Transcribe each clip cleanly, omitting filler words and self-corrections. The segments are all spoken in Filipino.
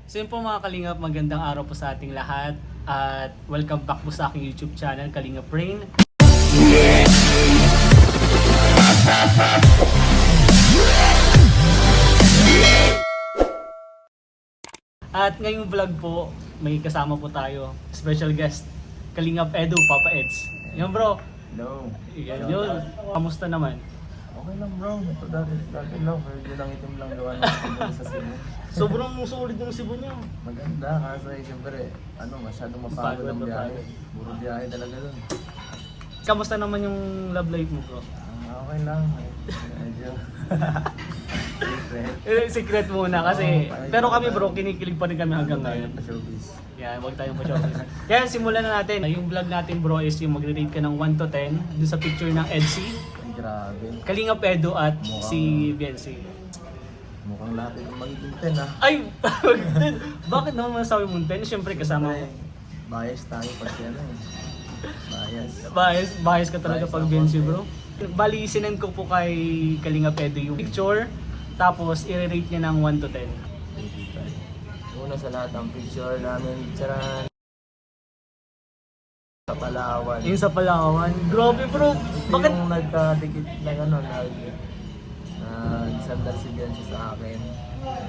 So yun po mga Kalingap, magandang araw po sa ating lahat at welcome back po sa aking YouTube channel, Kalingap Brain. At ngayong vlog po, may kasama po tayo, special guest, Kalingap Edu, Papa Eds. Yan bro, Hello. yan yun. Kamusta naman? Okay lang bro. Ito dati lang. Medyo lang itim lang gawa ng sa Cebu. Sobrang sulit yung Cebu niyo. Maganda kasi siyempre masyadong mapagod ang biyahe. Puro biyahe talaga dun. Kamusta naman yung love life mo bro? Okay lang. Medyo Secret muna kasi, pero kami bro, kinikilig pa rin kami hanggang ngayon. showbiz. Yan, huwag tayong pa-showbiz. Kaya simulan na natin. Yung vlog natin bro is yung magre-rate ka ng 1 to 10 dun sa picture ng Edsy, Ay grabe. Kalingap Edu at si Biancy. Mukhang lahat ito magiging 10 ah. Ay! Bakit naman masasabi mong 10? Siyempre kasama mo. Bias tayo pati Bias. Bias ka talaga pag Biancy bro. Bali, sinend ko po kay Kalingap Edu yung picture, tapos i-rate niya ng 1 to 10. Una sa lahat ang picture namin charan sa Palawan. Yung sa Palawan. Grabe bro! Ito Bakit? yung nagkadikit na sandal si Bianchi sa akin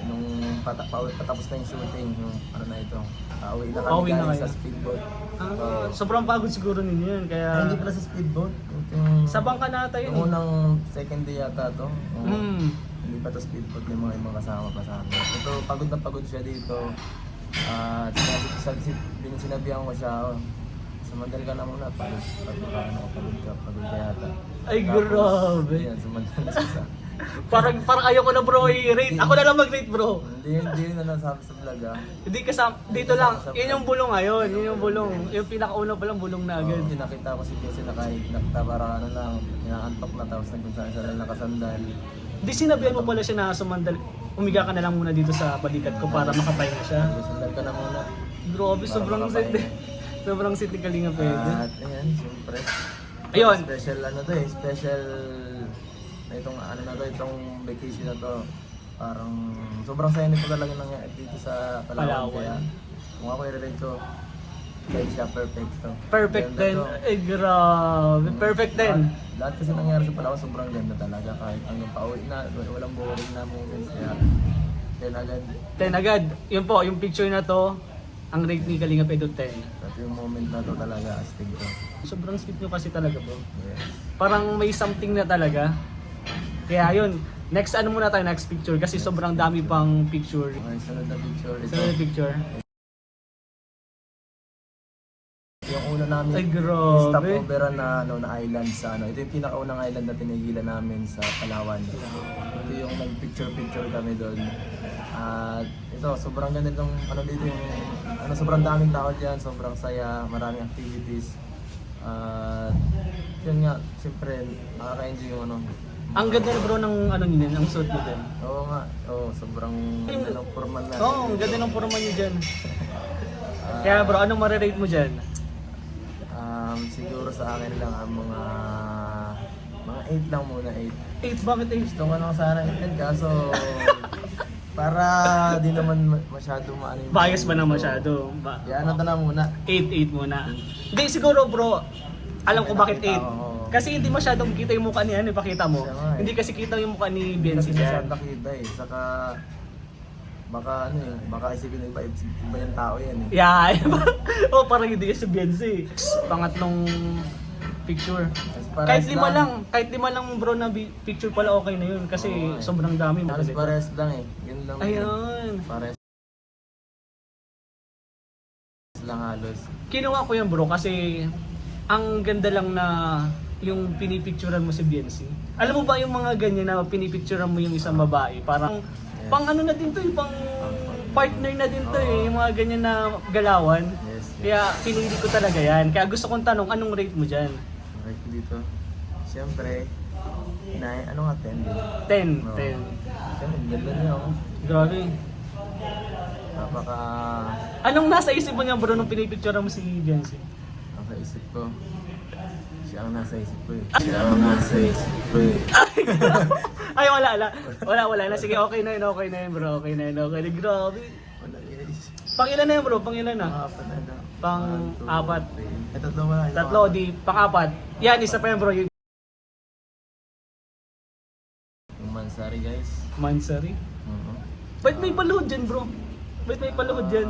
nung patapos na yung shooting, yung pauwi na kami Pauwi na galing kayo? sa speedboat. Sobrang pagod siguro ninyo yun, kaya... Hindi pala sa speedboat. Yung, Sa bangka na ata yun yung unang second day yata to. Hindi pa to speedboat, may mga ibang kasama pa sa akin. Ito, pagod na pagod siya dito. At sinabihan ko siya, sumandal ka na muna, pagod ka yata. Ay, Tapos, grabe. Yan, sumandal na siya. Parang ayoko na bro i-rate. Ako na lang mag-rate bro. Hindi na nasabi sa vlog ah. Hindi kasama, dito lang. Yun yung bulong ngayon. Yun yung bulong. Yung pinakauna pa lang bulong na agad. Pinakita ko si Casey na kahit para lang, inaantok na tapos kung saan siya lang nakasandal. Di sinabihan mo pala siya na sumandal. Umiga ka na lang muna dito sa balikat ko para makapahinga siya. Sandal ka na muna. Grabe, Para sobrang makapahinga. sit. Sobrang sit ni Kalingap Edu. At ayan, siyempre. Ayun. Special itong vacation na to. Parang sobrang saya nito talaga nangyari dito sa Palawan. Kaya kung ako i-relate ko, kaya siya perfect to. Perfect Ganda din. to. Eh, grabe. Perfect din. Lahat kasi nangyari sa Palawan sobrang ganda talaga. Kahit hanggang pauwi na, walang boring na moments. Kaya agad. 10 agad. Yun po, yung picture na to, ang rate ni Kalingap Edu 10. At yung moment na to talaga, astig ko. Sobrang sweet nyo kasi talaga bro. Yes. Parang may something na talaga. Kaya yun, next muna tayo, next picture kasi sobrang dami pang picture. Okay, sunod na picture. Ito, Sa picture. yung una namin Ay, grabe. stopover na island sa ito yung pinakaunang island na tinigilan namin sa Palawan. Ito yung nag-picture kami doon. At ito, sobrang ganda ng dito yung sobrang daming tao diyan, sobrang saya, maraming activities. At yun nga, siyempre nakaka-enjoy yung Ang ganda na bro ng niyan, ang suit niyo din. Oo nga, sobrang ganda ng formal na. Oo, ang ganda ng forma niyo dyan. Kaya bro, anong marirate mo dyan? Siguro sa akin lang ang mga 8 lang muna, 8. 8, bakit 8? Gusto ko lang sana 8 kaso para di naman masyado maano yung Bias ba na masyado? Yan na muna. 8 muna. Hindi, siguro bro, alam ko bakit 8. Oo. Kasi hindi masyadong kita yung mukha ni ipakita mo. Siya nga eh. Hindi kasi kita yung mukha ni Kasi Biancy masyado dyan. nakita saka baka isipin iba yung tao yan eh. Yeah, oh parang hindi kasi Biancy. Pangatlong picture. Pares Kahit lima lang bro na picture pala okay na yun kasi Oo, eh. sobrang dami mo. Halos pares lang eh. Yun lang. Ayun. Pares lang halos. Kinuha ko yan bro kasi ang ganda lang na yung pinipicturean mo si Biancy. Alam mo ba yung mga ganyan na pinipicturean mo yung isang babae? Parang pang ano na din to eh, pang partner na din to eh, yung mga ganyan na galawan. Yes. Kaya pinili ko talaga yan. Kaya gusto kong tanong, anong rate mo dyan? Okay dito. Siyempre, ano nga 10 din. 10. Oo. 10. Siyempre, ganda niya ako. Grabe. Napaka... Anong nasa isip mo niya bro nung pinipicturean mo si Biancy? Nasa isip ko. Siya ang nasa isip ko eh. Siya ang nasa isip ko eh. Ay, wala na. Sige, okay na yun bro. Okay na yun. Grabe. Wala, Pangilan na yan bro, pangilan na. Apat na ito. Pang-apat. Ito wala. Tatlo, di pang-apat. Yan, isa pa yan bro, yung Yung Mansari guys. Mansari. Mhm. Ba't may paluhod dyan bro? Ba't may paluhod dyan?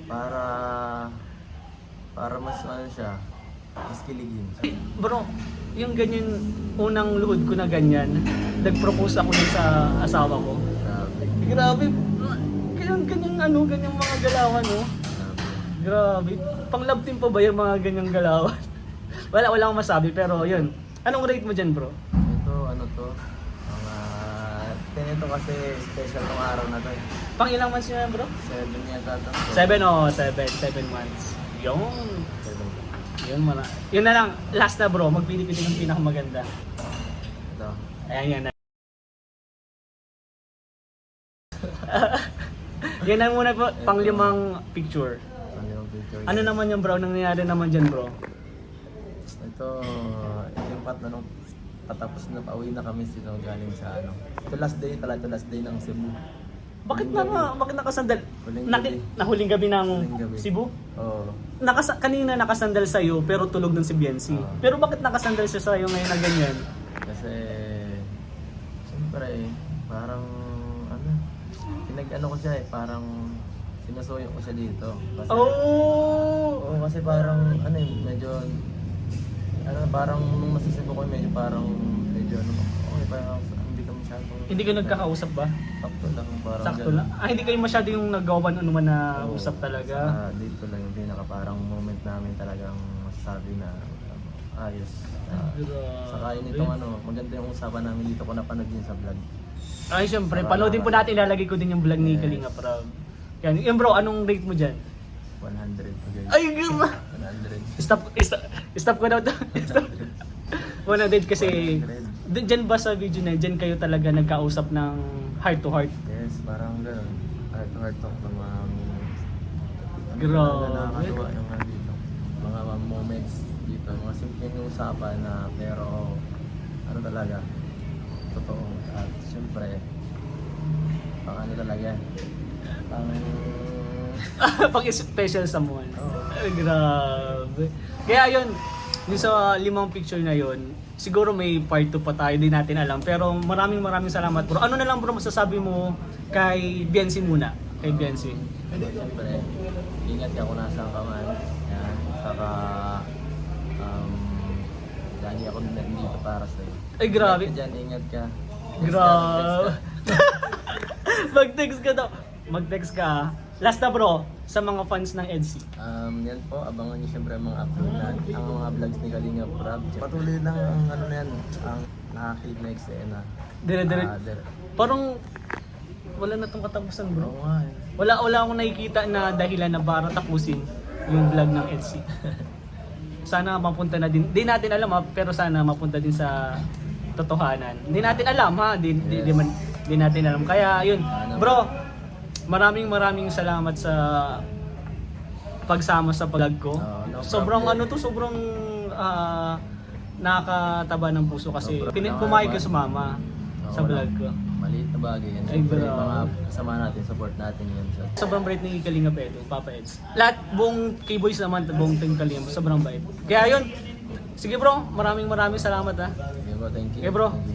Para mas ano siya, mas kiligin. Bro, yung ganyan, unang luhod ko na ganyan, nag-propose ako nun sa asawa ko. Grabe. Grabe, ganyang mga galawan, no? Grabe. Grabe. Pang-love team pa ba yung mga ganyang galawan? wala akong masabi, pero yun. Anong rate mo dyan, bro? Ito, ano to? Mga... Ito kasi special tong araw na to eh. Pang ilang months nyo yan, bro? 7 yata to. 7 months. Yun. 7. Yun, yun na lang. Last na, bro. Magpili-pili ng pinakamaganda. Ito. Ayan, yan na. Yan na muna po, pang-limang picture. Ano yung picture? Ano naman yung bro? Nangyayari naman dyan, bro? Ito, yung part na nung patapos na pauwi na kami sino galing sa ano. Ito last day pala, ito last day ng Cebu. Bakit nakasandal? Huling gabi. Nahuling gabi ng Huling gabi. Cebu? Oo. Kanina nakasandal sa'yo pero tulog ng si Biancy. Pero bakit nakasandal siya sa'yo ngayon na ganyan? Kasi, siyempre, parang, ano, pinag-ano ko siya eh, parang sinusuyo ko siya dito. Kasi, Oh! Oo, kasi parang, ano eh, medyo, ano, parang nung masisipo ko, medyo, okay, parang, hindi kami masyadong, Hindi ka nagkakausap ba? sakto lang, parang, Sakto lang? Hindi kayo masyado yung nagawan ano man na usap talaga? Dito lang yung pinaka parang moment namin talagang masasabi na, ayos. Saka yun itong ano, maganda yung usapan namin dito ko napanood yun sa vlog. Ay, syempre. Panoodin po natin. Ilalagay ko din yung vlog ni Kalinga Prab. Yan. Yan bro, anong rate mo dyan? 100 po guys. Ay, gama! 100. Stop ko daw to. Stop. 100 kasi, dyan ba sa video na dyan kayo talaga nagkausap ng heart to heart? Yes, parang gano'n. Heart to heart talk ng mga Grabe. nakakatuwa yung mga dito. Mga moments dito. Mga simpleng usapan na pero ano talaga, totoo. At syempre, pang ano talaga, pang... Pag special someone. Oo. Ay, grabe. Kaya yun, yung sa 5 picture na yun, siguro may part 2 pa tayo, di natin alam. Pero maraming salamat bro. Ano na lang bro masasabi mo kay Biancy muna? Kay Biancy. Siyempre, ingat ka kung nasaan ka man. Yan. Saka, lagi ako nandito para sa'yo. Ay, grabe. Ingat ka dyan, ingat ka. Grabe. Mag-text ka daw. Mag-text ka. Last na bro, sa mga fans ng EDC. Yan po, abangan niyo siyempre ang mga upload na, ang mga vlogs ni Kalinga Prab. Patuloy lang ang ano na yan, ang nakakilig na eksena. Dire-dire. Parang wala na tong katapusan bro. Oo nga eh. Wala akong nakikita na dahilan na para tapusin yung vlog ng EDC. Sana mapunta na din. Di natin alam ha, pero sana mapunta din sa totohanan. Hindi natin alam ha, di natin alam. Kaya yun, bro, maraming salamat sa pagsama sa vlog ko. No Sobrang problem. sobrang nakakataba ng puso kasi Sobrang pumayag ka nakakatawa. sumama sa vlog ko. Maliit na bagay yan. Ay, Siyempre, bro. mga kasama natin, support natin yan. Sobrang bait ni Kalinga Pedro, Papa Eds. Lahat, buong K-Boys naman, buong Team Kalinga, sobrang bait. Kaya yun, sige bro, maraming salamat ha. Okay bro, thank you. Okay bro, Thank you.